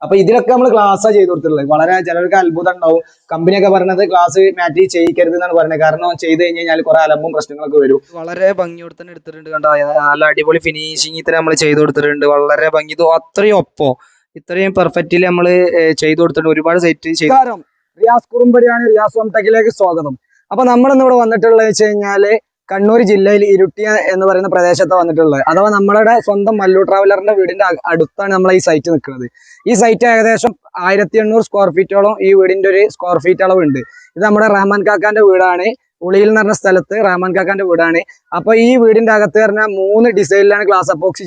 അപ്പൊ ഇതിലൊക്കെ നമ്മൾ ക്ലാസ്സാ ചെയ്ത് കൊടുത്തിട്ടുള്ളത്. വളരെ ചിലർക്ക് അത്ഭുതം ഉണ്ടാവും. കമ്പനിയൊക്കെ പറഞ്ഞത് ക്ലാസ് മാറ്റി ചെയ്യിക്കരുത് എന്നാണ് പറഞ്ഞത്. കാരണം ചെയ്ത് കഴിഞ്ഞാൽ കുറെ അലമ്പും പ്രശ്നങ്ങളൊക്കെ വരും. വളരെ ഭംഗിയോടെ തന്നെ എടുത്തിട്ടുണ്ട് കണ്ടോ. നല്ല അടിപൊളി ഫിനിഷിങ് തന്നെ നമ്മൾ ചെയ്ത് കൊടുത്തിട്ടുണ്ട്. വളരെ ഭംഗി, ഇത് അത്രയും ഇത്രയും പെർഫെക്റ്റ്ലി നമ്മൾ ചെയ്തു കൊടുത്തിട്ടുണ്ട്. ഒരുപാട് സെറ്റ് ചെയ്തു. റിയാസ് കുറുമ്പടിയാണ്. റിയാസ് ഹോം ടെക്കിലേക്ക് സ്വാഗതം. അപ്പൊ നമ്മൾ ഇന്നിവിടെ വന്നിട്ടുള്ളത് വെച്ച് കഴിഞ്ഞാല് കണ്ണൂർ ജില്ലയിൽ ഇരുട്ടിയ എന്ന് പറയുന്ന പ്രദേശത്ത് വന്നിട്ടുള്ളത്. അഥവാ നമ്മളുടെ സ്വന്തം മല്ലു ട്രാവലറിന്റെ വീടിന്റെ അടുത്താണ് നമ്മൾ ഈ സൈറ്റ് നിൽക്കുന്നത്. ഈ സൈറ്റ് ഏകദേശം 1800 സ്ക്വയർ ഫീറ്റോളം ഈ വീടിന്റെ ഒരു സ്ക്വയർ ഫീറ്റ് അളവുണ്ട്. ഇത് നമ്മുടെ റഹ്മാൻ കാക്കാന്റെ വീടാണ്. ഉളിയിൽ എന്ന് പറഞ്ഞ സ്ഥലത്ത് റഹ്മാൻ കാക്കാന്റെ വീടാണ്. അപ്പൊ ഈ വീടിന്റെ അകത്ത് പറഞ്ഞാൽ 3 ഡിസൈനിലാണ് ഗ്ലാസ് അപ്പോക്സി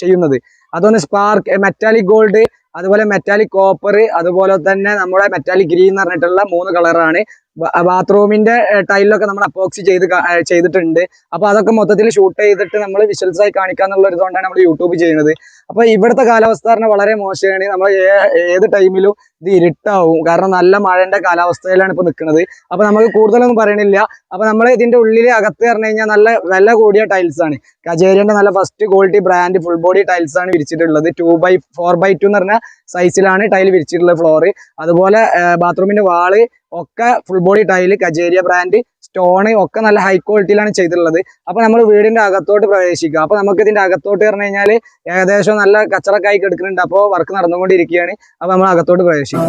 ചെയ്യുന്നത്. അതൊന്ന് സ്പാർക്ക് മെറ്റാലിക് ഗോൾഡ്, അതുപോലെ മെറ്റാലിക് കോപ്പർ, അതുപോലെ തന്നെ നമ്മുടെ മെറ്റാലിക് ഗ്രീൻ എന്ന് പറഞ്ഞിട്ടുള്ള 3 കളറാണ്. ബാത്റൂമിന്റെ ടൈലിലൊക്കെ നമ്മൾ അപ്പോക്സി ചെയ്തിട്ടുണ്ട്. അപ്പൊ അതൊക്കെ മൊത്തത്തിൽ ഷൂട്ട് ചെയ്തിട്ട് നമ്മൾ വിഷ്വൽസ് ആയി കാണിക്കാന്നുള്ള ഇതുകൊണ്ടാണ് നമ്മൾ യൂട്യൂബ് ചെയ്യുന്നത്. അപ്പൊ ഇവിടുത്തെ കാലാവസ്ഥ പറഞ്ഞാൽ വളരെ മോശമാണ്. നമ്മൾ ഏത് ടൈമിലും ഇത് ഇരുട്ടാവും. കാരണം നല്ല മഴന്റെ കാലാവസ്ഥയിലാണ് ഇപ്പൊ നിൽക്കുന്നത്. അപ്പൊ നമുക്ക് കൂടുതലൊന്നും പറയണില്ല. അപ്പൊ നമ്മൾ ഇതിന്റെ ഉള്ളിൽ അകത്ത് പറഞ്ഞു കഴിഞ്ഞാൽ നല്ല വില കൂടിയ ടൈൽസ് ആണ്. കജേരിയന്റെ നല്ല first quality brand full body tiles ആണ് വിരിച്ചിട്ടുള്ളത്. 4x2 എന്ന് പറഞ്ഞ സൈസിലാണ് ടൈൽ വിരിച്ചിട്ടുള്ളത് ഫ്ലോറ്. അതുപോലെ ബാത്റൂമിന്റെ വാള് ഒക്കെ full body tile Kajaria brand stone ഒക്കെ നല്ല ഹൈ ക്വാളിറ്റിയിലാണ് ചെയ്തിട്ടുള്ളത്. അപ്പൊ നമ്മൾ വീടിന്റെ അകത്തോട്ട് പ്രവേശിക്കുക. അപ്പൊ നമുക്ക് ഇതിന്റെ അകത്തോട്ട് പറഞ്ഞു കഴിഞ്ഞാൽ ഏകദേശം നല്ല കച്ചറക്കായി എടുക്കുന്നുണ്ട്. അപ്പോൾ വർക്ക് നടന്നുകൊണ്ടിരിക്കുകയാണ്. അപ്പൊ നമ്മൾ അകത്തോട്ട് പ്രവേശിക്കും.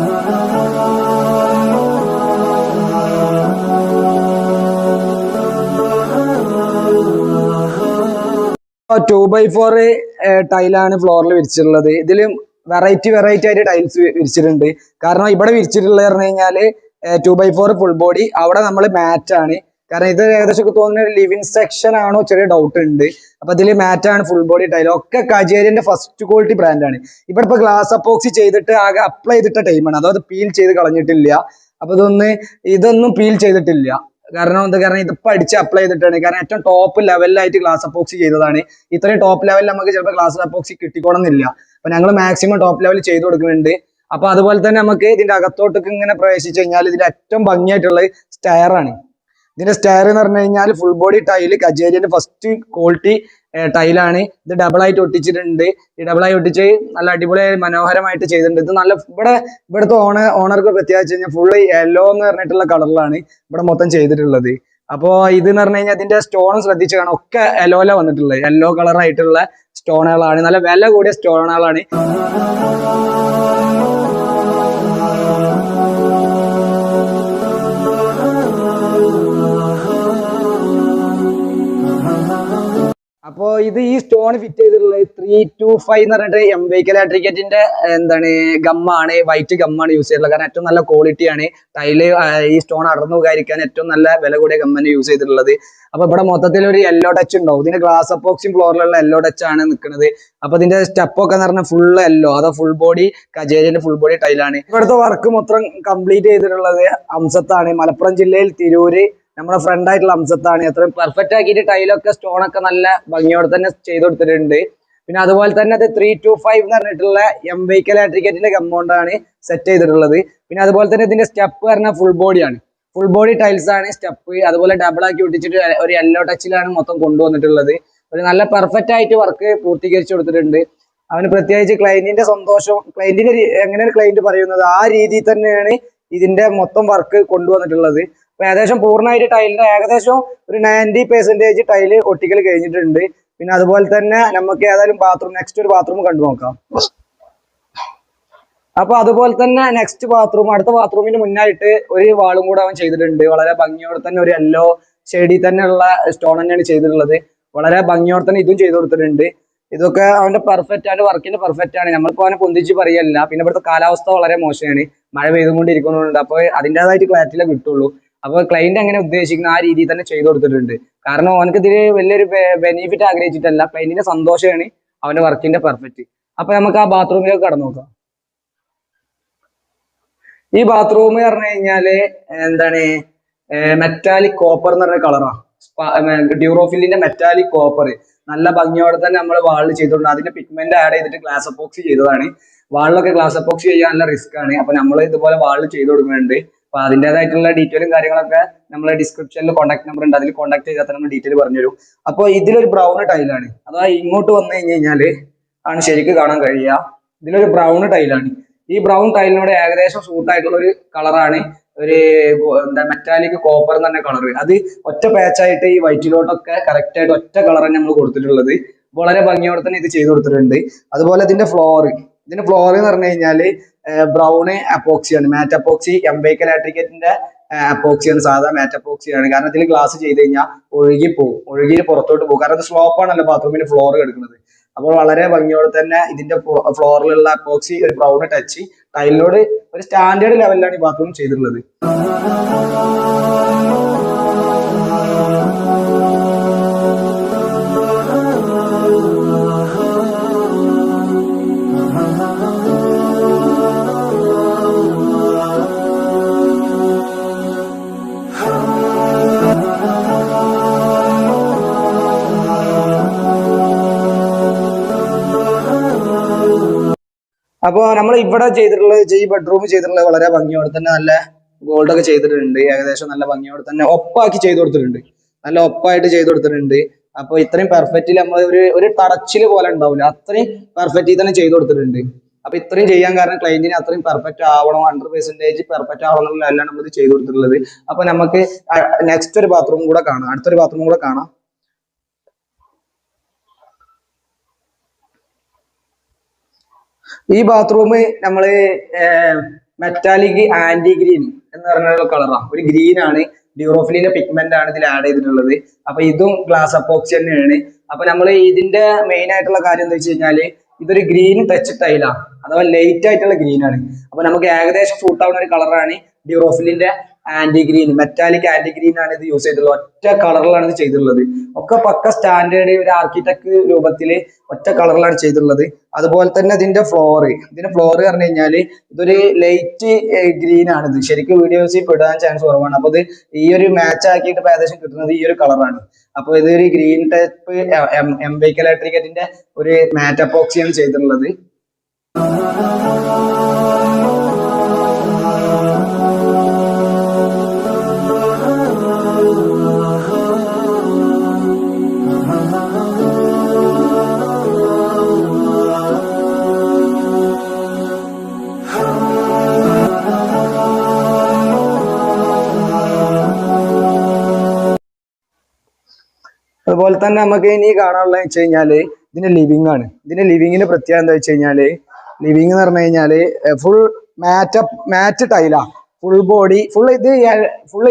2x4 ടൈലാണ് ഫ്ലോറിൽ വിരിച്ചിട്ടുള്ളത്. ഇതിലും വെറൈറ്റി ആയിട്ട് ടൈൽസ് വിരിച്ചിട്ടുണ്ട്. കാരണം ഇവിടെ വിരിച്ചിട്ടുള്ളത് പറഞ്ഞു കഴിഞ്ഞാല് 2x4 ഫുൾ ബോഡി, അവിടെ നമ്മൾ മാറ്റ് ആണ്. കാരണം ഇത് ഏകദേശം തോന്നുന്ന ഒരു ലിവിങ് സെക്ഷൻ ആണോ ചെറിയ ഡൗട്ട് ഉണ്ട്. അപ്പൊ ഇതിൽ മാറ്റ് ആണ്, ഫുൾ ബോഡി ടൈൽ ഒക്കെ കജേരിയന്റെ ഫസ്റ്റ് ക്വാളിറ്റി ബ്രാൻഡാണ്. ഇവിടെ ഇപ്പൊ ഗ്ലാസ് അപ്പോക്സി ചെയ്തിട്ട് ആകെ അപ്ലൈ ചെയ്തിട്ട ടൈമാണ്. അതായത് പീൽ ചെയ്ത് കളഞ്ഞിട്ടില്ല. അപ്പൊ ഇതൊന്നും പീൽ ചെയ്തിട്ടില്ല. കാരണം ഇതിപ്പോ അടിച്ച് അപ്ലൈ ചെയ്തിട്ടാണ്. കാരണം ഏറ്റവും ടോപ്പ് ലെവലിലായിട്ട് ഗ്ലാസ് അപ്പോക്സി ചെയ്തതാണ്. ഇത്രയും ടോപ്പ് ലെവലിൽ നമുക്ക് ചിലപ്പോൾ ഗ്ലാസ് അപ്പോക്സി കിട്ടിക്കോണമെന്നില്ല. അപ്പൊ ഞങ്ങൾ മാക്സിമം ടോപ്പ് ലെവൽ ചെയ്ത് കൊടുക്കുന്നുണ്ട്. അപ്പൊ അതുപോലെ തന്നെ നമുക്ക് ഇതിന്റെ അകത്തോട്ടേക്ക് ഇങ്ങനെ പ്രവേശിച്ചു കഴിഞ്ഞാൽ ഇതിന്റെ ഏറ്റവും ഭംഗിയായിട്ടുള്ള സ്റ്റെയർ ആണ്. ഇതിന്റെ സ്റ്റെയർ എന്ന് പറഞ്ഞു കഴിഞ്ഞാൽ ഫുൾ ബോഡി ടൈല് കജേരിയന്റെ ഫസ്റ്റ് ക്വാളിറ്റി ടൈലാണ്. ഇത് ഡബിളായിട്ട് ഒട്ടിച്ചിട്ടുണ്ട്. ഈ ഡബിളായി ഒട്ടിച്ച് നല്ല അടിപൊളിയായി മനോഹരമായിട്ട് ചെയ്തിട്ടുണ്ട്. ഇത് നല്ല ഇവിടുത്തെ ഓണർക്ക് പ്രത്യേകിച്ച് കഴിഞ്ഞാൽ ഫുള്ള് യെല്ലോ എന്ന് പറഞ്ഞിട്ടുള്ള കളറിലാണ് ഇവിടെ മൊത്തം ചെയ്തിട്ടുള്ളത്. അപ്പോ ഇത് എന്ന് പറഞ്ഞു കഴിഞ്ഞാൽ ഇതിന്റെ സ്റ്റോൺ ശ്രദ്ധിച്ച് കാണാം. ഒക്കെ യെല്ലോയില വന്നിട്ടുള്ളത്. യെല്ലോ കളർ ആയിട്ടുള്ള സ്റ്റോണുകളാണ്. നല്ല വില കൂടിയ സ്റ്റോണുകളാണ്. അപ്പോ ഈ സ്റ്റോൺ ഫിറ്റ് ചെയ്തിട്ടുള്ളത് 325 എന്ന് പറഞ്ഞിട്ട് എംവൈക്ക് ഇലക്ട്രിക്കറ്റിന്റെ ഗമ്മാണ്. വൈറ്റ് ഗമ്മാണ് യൂസ് ചെയ്തിട്ടുള്ളത്. കാരണം ഏറ്റവും നല്ല ക്വാളിറ്റിയാണ്. ടൈല് ഈ സ്റ്റോൺ അടർന്നു പോകാതിരിക്കാൻ ഏറ്റവും നല്ല വില കൂടിയ ഗമ്മാണ് യൂസ് ചെയ്തിട്ടുള്ളത്. അപ്പൊ ഇവിടെ മൊത്തത്തിൽ ഒരു യെല്ലോ ടച്ച് ഉണ്ടാവും. ഇതിന്റെ ഗ്ലാസ് അപ്പോക്സിങ് ഫ്ലോറിലുള്ള യെല്ലോ ടച്ച് ആണ് നിൽക്കുന്നത്. അപ്പൊ ഇതിന്റെ സ്റ്റെപ്പ് ഒക്കെ എന്ന് പറഞ്ഞാൽ ഫുൾ യെല്ലോ, അതോ ഫുൾ ബോഡി കജേരിയന്റെ ഫുൾ ബോഡി ടൈലാണ്. ഇവിടുത്തെ വർക്ക് മൊത്തം കംപ്ലീറ്റ് ചെയ്തിട്ടുള്ളത് അംസത്താണ്. മലപ്പുറം ജില്ലയിൽ തിരൂര് നമ്മുടെ ഫ്രണ്ട് ആയിട്ടുള്ള അംസത്താണ്. അത്രയും പെർഫെക്റ്റ് ആക്കിയിട്ട് ടൈലൊക്കെ സ്റ്റോണൊക്കെ നല്ല ഭംഗിയോടെ തന്നെ ചെയ്ത് കൊടുത്തിട്ടുണ്ട്. പിന്നെ അതുപോലെ തന്നെ അത് 325 എന്ന് പറഞ്ഞിട്ടുള്ള എംവൈക്ക് ഇലക്ട്രിക്കറ്റിന്റെ കമ്പൗണ്ടാണ് സെറ്റ് ചെയ്തിട്ടുള്ളത്. പിന്നെ അതുപോലെ തന്നെ ഇതിന്റെ സ്റ്റെപ്പ് പറഞ്ഞാൽ ഫുൾ ബോഡിയാണ്. ഫുൾ ബോഡി ടൈൽസ് ആണ് സ്റ്റെപ്പ്. അതുപോലെ ഡബിൾ ആക്കി ഒട്ടിച്ചിട്ട് ഒരു യെല്ലോ ടച്ചിലാണ് മൊത്തം കൊണ്ടുവന്നിട്ടുള്ളത്. ഒരു നല്ല പെർഫെക്റ്റ് ആയിട്ട് വർക്ക് പൂർത്തീകരിച്ചു കൊടുത്തിട്ടുണ്ട്. അവന് പ്രത്യേകിച്ച് ക്ലയന്റിന്റെ സന്തോഷം, ക്ലയന്റിന്റെ എങ്ങനെയാണ് ക്ലയന്റ് പറയുന്നത് ആ രീതിയിൽ തന്നെയാണ് ഇതിന്റെ മൊത്തം വർക്ക് കൊണ്ടുവന്നിട്ടുള്ളത്. അപ്പൊ ഏകദേശം പൂർണ്ണമായിട്ട് ടൈലിന്റെ ഏകദേശം ഒരു 90% ടൈല് ഒട്ടിക്കൽ കഴിഞ്ഞിട്ടുണ്ട്. പിന്നെ അതുപോലെ തന്നെ നമുക്ക് ഏതായാലും നെക്സ്റ്റ് ഒരു ബാത്റൂം കണ്ടു നോക്കാം. അപ്പൊ അതുപോലെ തന്നെ നെക്സ്റ്റ് ബാത്റൂം, അടുത്ത ബാത്റൂമിന് മുന്നായിട്ട് ഒരു വാളും കൂടെ അവൻ ചെയ്തിട്ടുണ്ട്. വളരെ ഭംഗിയോടെ തന്നെ ഒരു യെല്ലോ ഷെയ്ഡിൽ തന്നെ ഉള്ള സ്റ്റോൺ തന്നെയാണ് ചെയ്തിട്ടുള്ളത്. വളരെ ഭംഗിയോടെ തന്നെ ഇതും ചെയ്തു കൊടുത്തിട്ടുണ്ട്. ഇതൊക്കെ അവന്റെ പെർഫെക്റ്റ്, അവന്റെ വർക്കിന്റെ പെർഫെക്റ്റ് ആണ്. നമ്മളിപ്പോ അവനെ പൊന്തിച്ച് പറയല്ല. പിന്നെ ഇവിടുത്തെ കാലാവസ്ഥ വളരെ മോശമാണ്. മഴ പെയ്തുകൊണ്ടിരിക്കുന്നുണ്ട്. അപ്പൊ അതിൻ്റെതായിട്ട് ക്ലാരിറ്റിയിലേ കിട്ടുള്ളൂ. അപ്പൊ ക്ലയന്റ് എങ്ങനെ ഉദ്ദേശിക്കുന്ന ആ രീതിയിൽ തന്നെ ചെയ്തു കൊടുത്തിട്ടുണ്ട്. കാരണം അവനക്ക് ഇതിൽ വലിയൊരു ബെനിഫിറ്റ് ആഗ്രഹിച്ചിട്ടല്ല, ക്ലയന്റിന്റെ സന്തോഷമാണ് അവന്റെ വർക്കിന്റെ പെർഫെക്റ്റ്. അപ്പൊ നമുക്ക് ആ ബാത്റൂമിലേക്ക് കടന്നു നോക്കാം. ഈ ബാത്റൂം പറഞ്ഞു കഴിഞ്ഞാല് മെറ്റാലിക് കോപ്പർ എന്ന് പറഞ്ഞ കളറാണ്. ഡ്യൂറോഫിലിന്റെ മെറ്റാലിക് കോപ്പർ നല്ല ഭംഗിയോടെ തന്നെ നമ്മൾ വാളിൽ ചെയ്തിട്ടുണ്ട്. അതിന്റെ പിഗ്മെന്റ് ആഡ് ചെയ്തിട്ട് ഗ്ലാസ് അപ്പോക്സി ചെയ്തതാണ്. വാളിലൊക്കെ ഗ്ലാസ് അപ്പോക്സി ചെയ്യാൻ നല്ല റിസ്ക് ആണ്. അപ്പൊ നമ്മൾ ഇതുപോലെ വാളിൽ ചെയ്ത് കൊടുക്കുന്നുണ്ട്. അപ്പൊ അതിൻ്റെതായിട്ടുള്ള ഡീറ്റെയിലും കാര്യങ്ങളൊക്കെ നമ്മളെ ഡിസ്ക്രിപ്ഷനിൽ കോൺടാക്ട് നമ്പർ ഉണ്ട്, അതിൽ കോൺടാക്ട് ചെയ്താൽ നമ്മൾ ഡീറ്റെയിൽ പറഞ്ഞുതരും. അപ്പോൾ ഇതിലൊരു ബ്രൗൺ ടൈലാണ്, അഥവാ ഇങ്ങോട്ട് വന്നു കഴിഞ്ഞാല് ആണ് ശരിക്ക് കാണാൻ കഴിയുക. ഇതിലൊരു ബ്രൗൺ ടൈലാണ്. ഈ ബ്രൗൺ ടൈലിനോട് ഏകദേശം സൂട്ട് ആയിട്ടുള്ള ഒരു കളറാണ് ഒരു എന്താ മെറ്റാലിക് കോപ്പർ എന്ന് പറഞ്ഞ കളർ. അത് ഒറ്റ പാച്ചായിട്ട് ഈ വൈറ്റിലോട്ടൊക്കെ കറക്റ്റ് ആയിട്ട് ഒറ്റ കളറാണ് നമ്മൾ കൊടുത്തിട്ടുള്ളത്. വളരെ ഭംഗിയോടെ തന്നെ ഇത് ചെയ്ത് കൊടുത്തിട്ടുണ്ട്. അതുപോലെ ഇതിന്റെ ഫ്ലോർ എന്ന് പറഞ്ഞു കഴിഞ്ഞാല് ബ്രൗൺ അപ്പോക്സിയാണ്, മാറ്റ് അപ്പോക്സി എംബൈക്കൽ ആട്രിക്കറ്റിന്റെ അപ്പോക്സിയാണ്, സാധാ മാറ്റ് അപ്പോക്സിയാണ്. കാരണം ഇതിൽ ഗ്ലാസ് ചെയ്ത് കഴിഞ്ഞാൽ ഒഴുകി പുറത്തോട്ട് പോകും. കാരണം ഇത് സ്ലോപ്പാണല്ലോ ബാത്റൂമിന്റെ ഫ്ലോർ കിടക്കുന്നത്. അപ്പോൾ വളരെ ഭംഗിയോടെ തന്നെ ഇതിന്റെ ഫ്ലോറിലുള്ള അപ്പോക്സി ഒരു ബ്രൗൺ ടച്ച് ടൈലിനോട് ഒരു സ്റ്റാൻഡേർഡ് ലെവലിലാണ് ഈ ബാത്റൂം ചെയ്തിട്ടുള്ളത്. അപ്പോൾ നമ്മൾ ഇവിടെ ചെയ്തിട്ടുള്ളത് ഈ ബെഡ്റൂം ചെയ്തിട്ടുള്ളത് വളരെ ഭംഗിയോടെ തന്നെ നല്ല ഗോൾഡ് ഒക്കെ ചെയ്തിട്ടുണ്ട്. ഏകദേശം നല്ല ഭംഗിയോടെ തന്നെ ഒപ്പാക്കി ചെയ്ത് കൊടുത്തിട്ടുണ്ട്, നല്ല ഒപ്പായിട്ട് ചെയ്ത് കൊടുത്തിട്ടുണ്ട്. അപ്പൊ ഇത്രയും പെർഫെക്റ്റിൽ നമ്മൾ ഒരു തടച്ചില് പോലെ ഉണ്ടാവില്ല, അത്രയും പെർഫെക്റ്റിൽ തന്നെ ചെയ്ത് കൊടുത്തിട്ടുണ്ട്. അപ്പൊ ഇത്രയും ചെയ്യാൻ കാരണം ക്ലയന്റിന് അത്രയും പെർഫെക്റ്റ് ആവണം, 100% പെർഫെക്റ്റ് ആവണം എന്നുള്ളതല്ല നമ്മൾ ചെയ്ത് കൊടുത്തിട്ടുള്ളത്. അപ്പൊ നമുക്ക് നെക്സ്റ്റ് ഒരു ബാത്റൂം കൂടെ കാണാം, അടുത്തൊരു ബാത്റൂം കൂടെ കാണാം. ഈ ബാത്റൂം നമ്മള് മെറ്റാലിക് ആന്റി ഗ്രീൻ എന്ന് പറഞ്ഞ കളറാണ്, ഒരു ഗ്രീൻ ആണ്, ഡ്യൂറോഫിലിന്റെ പിഗ്മെന്റ് ആണ് ഇതിൽ ആഡ് ചെയ്തിട്ടുള്ളത്. അപ്പൊ ഇതും ഗ്ലാസ് അപ്പോക്സി തന്നെയാണ്. അപ്പൊ നമ്മൾ ഇതിന്റെ മെയിൻ ആയിട്ടുള്ള കാര്യം എന്താ വെച്ച് കഴിഞ്ഞാല് ഇതൊരു ഗ്രീൻ ടച്ച് ടൈലാണ്, അഥവാ ലൈറ്റ് ആയിട്ടുള്ള ഗ്രീൻ ആണ്. അപ്പൊ നമുക്ക് ഏകദേശം സൂട്ട് ആവുന്ന ഒരു കളറാണ് ഡ്യൂറോഫിലിന്റെ anti green, metallic anti green ആണ് ഇത് യൂസ് ചെയ്തിട്ടുള്ളത്. ഒറ്റ കളറിലാണ് ഇത് ചെയ്തിട്ടുള്ളത്, ഒക്കെ പക്ക സ്റ്റാൻഡേർഡ് ഒരു ആർക്കിടെക്ട് രൂപത്തില് ഒറ്റ കളറിലാണ് ചെയ്തിട്ടുള്ളത്. അതുപോലെ തന്നെ ഇതിന്റെ ഫ്ലോർ പറഞ്ഞു കഴിഞ്ഞാല് ഇതൊരു ലൈറ്റ് ഗ്രീൻ ആണ്. ഇത് ശരിക്കും വീഡിയോസിൽ പെടാൻ ചാൻസ് കുറവാണ്. അപ്പൊ ഇത് ഈ ഒരു മാച്ച് ആക്കിയിട്ട് ഏകദേശം കിട്ടുന്നത് ഈ ഒരു കളറാണ്. അപ്പൊ ഇതൊരു ഗ്രീൻ ടൈപ്പ് എംബൈക്കൽ ആട്രിക്കറ്റിന്റെ ഒരു മാറ്റ് അപ്പോക്സിയാണ് ചെയ്തിട്ടുള്ളത്. അതുപോലെ തന്നെ നമുക്ക് ഇനി കാണാനുള്ളത് വെച്ച് കഴിഞ്ഞാല് ഇതിന്റെ ലിവിംഗ് ആണ്. ഇതിന്റെ ലിവിങ്ങിന്റെ പ്രത്യേകത എന്താ വെച്ച് കഴിഞ്ഞാല് ലിവിംഗ് എന്ന് പറഞ്ഞു കഴിഞ്ഞാല് ഫുൾ മാറ്റ് ടൈലാ, ഫുൾ ബോഡി ഫുൾ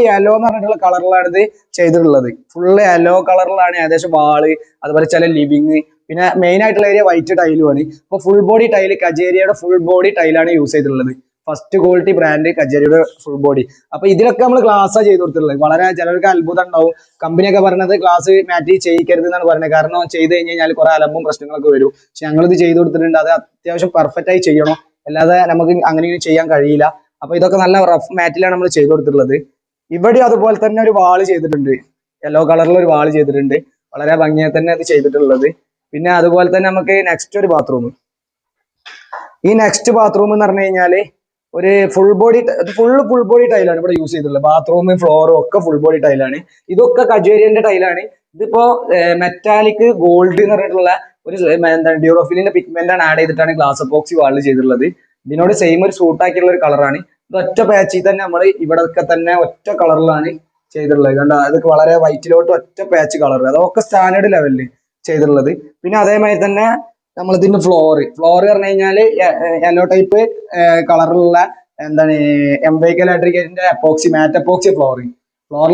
യെല്ലോ എന്ന് പറഞ്ഞിട്ടുള്ള കളറിലാണ് ഇത് ചെയ്തിട്ടുള്ളത്. ഫുള്ള് യെല്ലോ കളറിലാണ് ഏകദേശം വാള്, അതുപോലെ ചില ലിവിങ്, പിന്നെ മെയിൻ ആയിട്ടുള്ള ഏരിയ വൈറ്റ് ടൈലുമാണ്. ഇപ്പൊ ഫുൾ ബോഡി ടൈല് കജേരിയുടെ ഫുൾ ബോഡി ടൈലാണ് യൂസ് ചെയ്തിട്ടുള്ളത്. ഫസ്റ്റ് ക്വാളിറ്റി ബ്രാൻഡ് കജേരിയുടെ ഫുൾ ബോഡി. അപ്പൊ ഇതിലൊക്കെ നമ്മൾ ഗ്ലാസ്സാണ് ചെയ്ത് കൊടുത്തിട്ടുള്ളത്. വളരെ ചിലർക്ക് അത്ഭുതം ഉണ്ടാവും, കമ്പനിയൊക്കെ പറഞ്ഞത് ഗ്ലാസ് മാറ്റി ചെയ്യിക്കരുത് എന്നാണ് പറഞ്ഞത്. കാരണം ചെയ്ത് കഴിഞ്ഞാൽ കുറെ അലമ്പും പ്രശ്നങ്ങളൊക്കെ വരും. പക്ഷെ ഞങ്ങളിത് ചെയ്ത് കൊടുത്തിട്ടുണ്ട്, അത് അത്യാവശ്യം പെർഫെക്റ്റ് ആയി ചെയ്യണം, അല്ലാതെ നമുക്ക് അങ്ങനെ ചെയ്യാൻ കഴിയില്ല. അപ്പൊ ഇതൊക്കെ നല്ല റഫ് മാറ്റിലാണ് നമ്മൾ ചെയ്ത് കൊടുത്തിട്ടുള്ളത്. ഇവിടെ അതുപോലെ തന്നെ ഒരു വാള് ചെയ്തിട്ടുണ്ട്, യെല്ലോ കളറിൽ ഒരു വാള് ചെയ്തിട്ടുണ്ട്, വളരെ ഭംഗിയായി തന്നെ അത് ചെയ്തിട്ടുള്ളത്. പിന്നെ അതുപോലെ തന്നെ നമുക്ക് നെക്സ്റ്റ് ഒരു ബാത്റൂം, ഈ നെക്സ്റ്റ് ബാത്റൂം എന്ന് പറഞ്ഞു കഴിഞ്ഞാല് ഒരു ഫുൾ ബോഡി ടൈലാണ് ഇവിടെ യൂസ് ചെയ്തിട്ടുള്ളത്. ബാത്റൂം ഫ്ലോറും ഒക്കെ ഫുൾ ബോഡി ടൈലാണ്. ഇതൊക്കെ കജേരിയന്റെ ടൈലാണ്. ഇതിപ്പോ മെറ്റാലിക് ഗോൾഡ് എന്ന് പറഞ്ഞിട്ടുള്ള ഒരു എന്താണ് ഡ്യൂറോഫിലിന്റെ പിഗ്മെന്റ് ആണ് ആഡ് ചെയ്തിട്ടാണ് ഗ്ലാസ് അപ്പോക്സി വാളിൽ ചെയ്തിട്ടുള്ളത്. ഇതിനോട് സെയിം ഒരു സൂട്ട് ആക്കിയുള്ള ഒരു കളറാണ്. ഇത് ഒറ്റ പാച്ചിൽ തന്നെ നമ്മൾ ഇവിടെയൊക്കെ തന്നെ ഒറ്റ കളറിലാണ് ചെയ്തിട്ടുള്ളത്. കണ്ടോ, അതൊക്കെ വളരെ വൈറ്റിലോട്ട് ഒറ്റ പാച്ച് കളർ, അതൊക്കെ സ്റ്റാൻഡേർഡ് ലെവലിൽ ചെയ്തിട്ടുള്ളത്. പിന്നെ അതേമാതിരി തന്നെ നമ്മൾ ഇതിന്റെ ഫ്ലോർ പറഞ്ഞു കഴിഞ്ഞാല് യെല്ലോ ടൈപ്പ് കളറിലുള്ള എന്താണ് എംബൈക്കൽ ആട്രിക്കറ്റിന്റെ അപ്പോക്സി മാറ്റ് അപ്പോക്സി ഫ്ലോറിൽ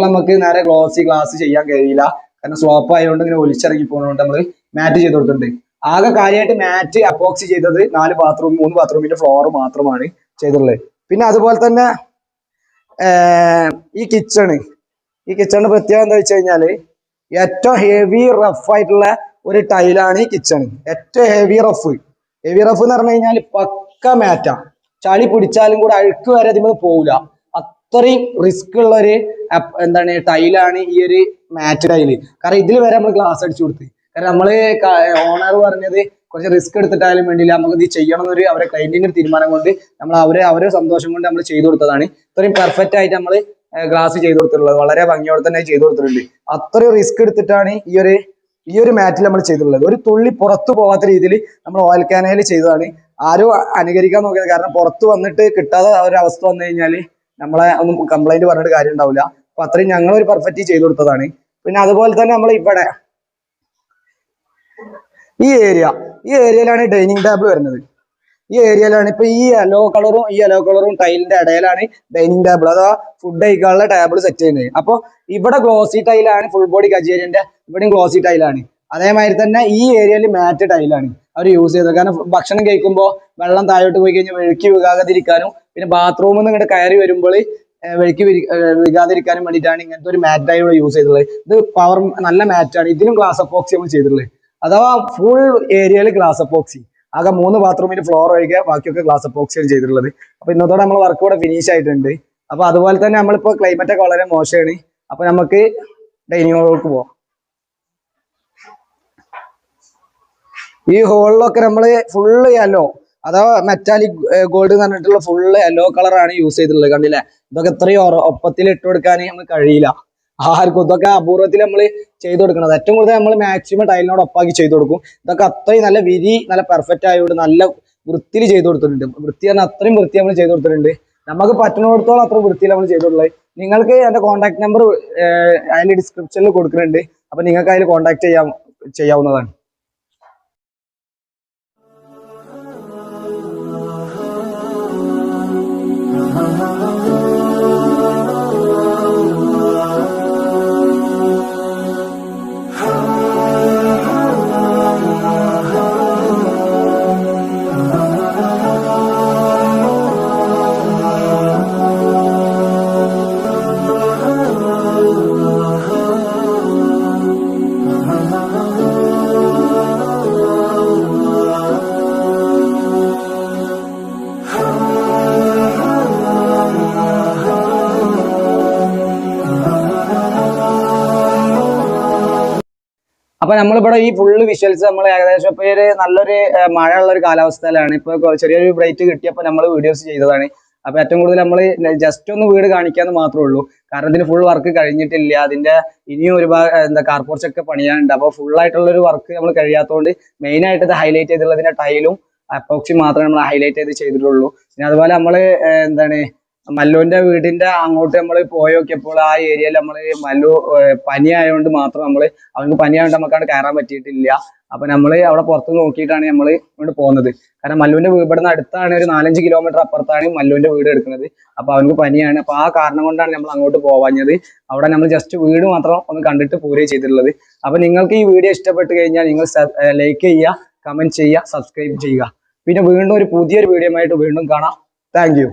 നമുക്ക് നേരെ ഗ്ലാസ് ചെയ്യാൻ കഴിയില്ല, കാരണം സ്ലോപ്പ് ആയതുകൊണ്ട് ഇങ്ങനെ ഒലിച്ചിറങ്ങി പോകുന്നതുകൊണ്ട് നമ്മൾ മാറ്റ് ചെയ്ത് കൊടുത്തിട്ടുണ്ട്. ആകെ കാര്യമായിട്ട് മാറ്റ് അപ്പോക്സി ചെയ്തത് 3 ബാത്റൂമിന്റെ ഫ്ലോർ മാത്രമാണ് ചെയ്തിട്ടുള്ളത്. പിന്നെ അതുപോലെ തന്നെ ഈ കിച്ചണിന്റെ പ്രത്യേകത എന്താ വെച്ച് കഴിഞ്ഞാല് ഏറ്റവും ഹെവി റഫ് ആയിട്ടുള്ള ഒരു ടൈലാണ് ഈ കിച്ചൺ. ഏറ്റവും ഹെവി റഫ് എന്ന് പറഞ്ഞു കഴിഞ്ഞാൽ പക്ക മാറ്റാ, ചളി പിടിച്ചാലും കൂടെ അഴുക്ക് വരെ അതിന് പോവില്ല, അത്രയും റിസ്ക് ഉള്ള ഒരു എന്താണ് ടൈലാണ് ഈ ഒരു മാറ്റ് ടൈല്. കാരണം ഇതിൽ വരെ നമ്മൾ ഗ്ലാസ് അടിച്ചു കൊടുത്ത്, കാരണം നമ്മള് ഓണർ പറഞ്ഞത് കുറച്ച് റിസ്ക് എടുത്തിട്ടായാലും വേണ്ടിയില്ല, നമുക്ക് ഇത് ചെയ്യണം എന്നൊരു അവരെ ക്ലൈന്റിന്റെ തീരുമാനം കൊണ്ട് നമ്മൾ അവരെ സന്തോഷം കൊണ്ട് നമ്മൾ ചെയ്തു കൊടുത്തതാണ്. ഇത്രയും പെർഫെക്റ്റ് ആയിട്ട് നമ്മൾ ഗ്ലാസ് ചെയ്തു കൊടുത്തിട്ടുള്ളത്, വളരെ ഭംഗിയോടെ തന്നെ ചെയ്തു കൊടുത്തിട്ടുണ്ട്. അത്രയും റിസ്ക് എടുത്തിട്ടാണ് ഈ ഒരു മാറ്റിൽ നമ്മൾ ചെയ്തിട്ടുള്ളത്. ഒരു തുള്ളി പുറത്തു പോകാത്ത രീതിയിൽ നമ്മൾ ഓയിൽ ക്യാനയിൽ ചെയ്തതാണ്. ആരും അനുകരിക്കാൻ നോക്കിയത്, കാരണം പുറത്ത് വന്നിട്ട് കിട്ടാതെ ഒരു അവസ്ഥ വന്നു കഴിഞ്ഞാൽ നമ്മളെ ഒന്നും കംപ്ലൈന്റ് പറഞ്ഞിട്ട് കാര്യം ഉണ്ടാവില്ല. അപ്പൊ അത്രയും ഞങ്ങളൊരു പെർഫെക്റ്റ് ചെയ്തു കൊടുത്തതാണ്. പിന്നെ അതുപോലെ തന്നെ നമ്മൾ ഇവിടെ ഈ ഏരിയയിലാണ് ഡൈനിങ് ടേബിൾ വരുന്നത്. ഈ ഏരിയയിലാണ് ഇപ്പൊ ഈ യെല്ലോ കളറും ടൈലിന്റെ ഇടയിലാണ് ഡൈനിങ് ടേബിൾ അഥവാ ഫുഡ് കഴിക്കാനുള്ള ടേബിൾ സെറ്റ് ചെയ്യുന്നത്. അപ്പൊ ഇവിടെ ഗ്ലോസി ടൈലാണ്, ഫുൾ ബോഡി കജേരിയന്റെ ഇവിടെയും ഗ്ലോസി ടൈലാണ്. അതേമാതിരി തന്നെ ഈ ഏരിയയിൽ മാറ്റ് ടൈലാണ് അവർ യൂസ് ചെയ്തത്. കാരണം ഭക്ഷണം കഴിക്കുമ്പോൾ വെള്ളം താഴോട്ട് പോയി കഴിഞ്ഞാൽ വെഴുക്കി വീകാതിരിക്കാനും, പിന്നെ ബാത്റൂമിൽ നിന്ന് ഇങ്ങോട്ട് കയറി വരുമ്പോൾ വെഴുക്കി വീകാതിരിക്കാനും വേണ്ടിയിട്ടാണ് ഇങ്ങനത്തെ ഒരു മാറ്റ് ടൈൽ യൂസ് ചെയ്തിട്ടുള്ളത്. ഇത് നല്ല മാറ്റാണ്. ഇതിലും ഗ്ലാസ് അപ്പോക്സി നമ്മൾ ചെയ്തിട്ടുള്ളത്. അഥവാ ഫുൾ ഏരിയയിൽ ഗ്ലാസ് അപ്പോക്സി. ആകെ 3 ബാത്റൂമിന് ഫ്ലോർ ഒഴികെ ബാക്കിയൊക്കെ ഗ്ലാസ് അപ്പോക്സിയാണ് ചെയ്തിട്ടുള്ളത്. അപ്പൊ ഇന്നത്തോടെ നമ്മൾ വർക്ക് കൂടെ ഫിനിഷ് ആയിട്ടുണ്ട്. അപ്പൊ അതുപോലെ തന്നെ നമ്മളിപ്പോ ക്ലൈമറ്റ് ഒക്കെ വളരെ മോശമാണ്. അപ്പൊ നമുക്ക് ഡൈനിങ് ഹോളിലേക്ക് പോവാം. ഈ ഹോളിലൊക്കെ നമ്മള് ഫുള്ള് യെല്ലോ അഥവാ മെറ്റാലിക് ഗോൾഡ് എന്ന് പറഞ്ഞിട്ടുള്ള ഫുള്ള് യെല്ലോ കളറാണ് യൂസ് ചെയ്തിട്ടുള്ളത്. കണ്ടില്ലേ, ഇതൊക്കെ ഇത്രയും ഒപ്പത്തിൽ ഇട്ട് കൊടുക്കാൻ നമുക്ക് കഴിയില്ല ആർക്കും. ഇതൊക്കെ അപൂർവത്തിൽ നമ്മൾ ചെയ്തു കൊടുക്കുന്നത്. ഏറ്റവും കൂടുതൽ നമ്മൾ മാക്സിമം ടൈലിനോട് ഒപ്പാക്കി ചെയ്തു കൊടുക്കും. ഇതൊക്കെ അത്രയും നല്ല നല്ല പെർഫെക്റ്റ് ആയതുകൊണ്ട് നല്ല വൃത്തിയിൽ ചെയ്തു കൊടുത്തിട്ടുണ്ട്. വൃത്തി പറഞ്ഞാൽ അത്രയും വൃത്തി നമ്മൾ ചെയ്തു കൊടുത്തിട്ടുണ്ട്. നമുക്ക് പറ്റുന്നിടത്തോളം അത്ര വൃത്തിയിൽ നമ്മൾ ചെയ്തിട്ടുള്ളത്. നിങ്ങൾക്ക് എന്റെ കോൺടാക്ട് നമ്പർ അതിൽ ഡിസ്ക്രിപ്ഷനിൽ കൊടുക്കുന്നുണ്ട്. അപ്പൊ നിങ്ങൾക്ക് അതിൽ കോൺടാക്ട് ചെയ്യാവുന്നതാണ്. അപ്പൊ നമ്മളിവിടെ ഈ ഫുള്ള് വിഷ്വൽസ് നമ്മൾ ഏകദേശം ഇപ്പൊ ഒരു നല്ലൊരു മഴ ഉള്ള ഒരു കാലാവസ്ഥയിലാണ്. ഇപ്പൊ ചെറിയൊരു ബ്രൈറ്റ് കിട്ടിയപ്പോൾ നമ്മൾ വീഡിയോസ് ചെയ്തതാണ്. അപ്പൊ ഏറ്റവും കൂടുതൽ നമ്മൾ ജസ്റ്റ് ഒന്ന് വീട് കാണിക്കാന്ന് മാത്രമേ ഉള്ളൂ. കാരണം ഇതിന് ഫുൾ വർക്ക് കഴിഞ്ഞിട്ടില്ല. അതിന്റെ ഇനിയും ഒരുപാട് കാർപോർച്ചൊക്കെ പണിയാനുണ്ട്. അപ്പൊ ഫുൾ ആയിട്ടുള്ള ഒരു വർക്ക് നമ്മൾ കഴിയാത്തതുകൊണ്ട് മെയിൻ ആയിട്ട് ഇത് ഹൈലൈറ്റ് ചെയ്തിട്ടുള്ളതിന്റെ ടൈലും അപ്പോക്സി മാത്രമേ നമ്മൾ ഹൈലൈറ്റ് ചെയ്തിട്ടുള്ളൂ. പിന്നെ അതുപോലെ നമ്മള് മല്ലുവിന്റെ വീടിന്റെ അങ്ങോട്ട് നമ്മൾ പോയി നോക്കിയപ്പോൾ ആ ഏരിയയിൽ മല്ലു പനി ആയതുകൊണ്ട് മാത്രം അവർക്ക് പനി ആയതുകൊണ്ട് നമുക്കവിടെ കയറാൻ പറ്റിയിട്ടില്ല. അപ്പൊ നമ്മൾ അവിടെ പുറത്ത് നോക്കിയിട്ടാണ് നമ്മൾ ഇങ്ങോട്ട് പോകുന്നത്. കാരണം മല്ലുവിന്റെ ഇവിടുന്ന് അടുത്താണ്, ഒരു 4-5 കിലോമീറ്റർ അപ്പുറത്താണ് മല്ലുവിന്റെ വീട് എടുക്കുന്നത്. അപ്പൊ അവർക്ക് പനിയാണ്. അപ്പൊ ആ കാരണം കൊണ്ടാണ് നമ്മൾ അങ്ങോട്ട് പോവാഞ്ഞത്. അവിടെ നമ്മൾ ജസ്റ്റ് വീട് മാത്രം ഒന്ന് കണ്ടിട്ട് പോരുകയും ചെയ്തിട്ടുള്ളത്. അപ്പൊ നിങ്ങൾക്ക് ഈ വീഡിയോ ഇഷ്ടപ്പെട്ട് കഴിഞ്ഞാൽ നിങ്ങൾ ലൈക്ക് ചെയ്യുക, കമന്റ് ചെയ്യുക, സബ്സ്ക്രൈബ് ചെയ്യുക. പിന്നെ വീണ്ടും പുതിയൊരു വീഡിയോ ആയിട്ട് വീണ്ടും കാണാം. Thank you.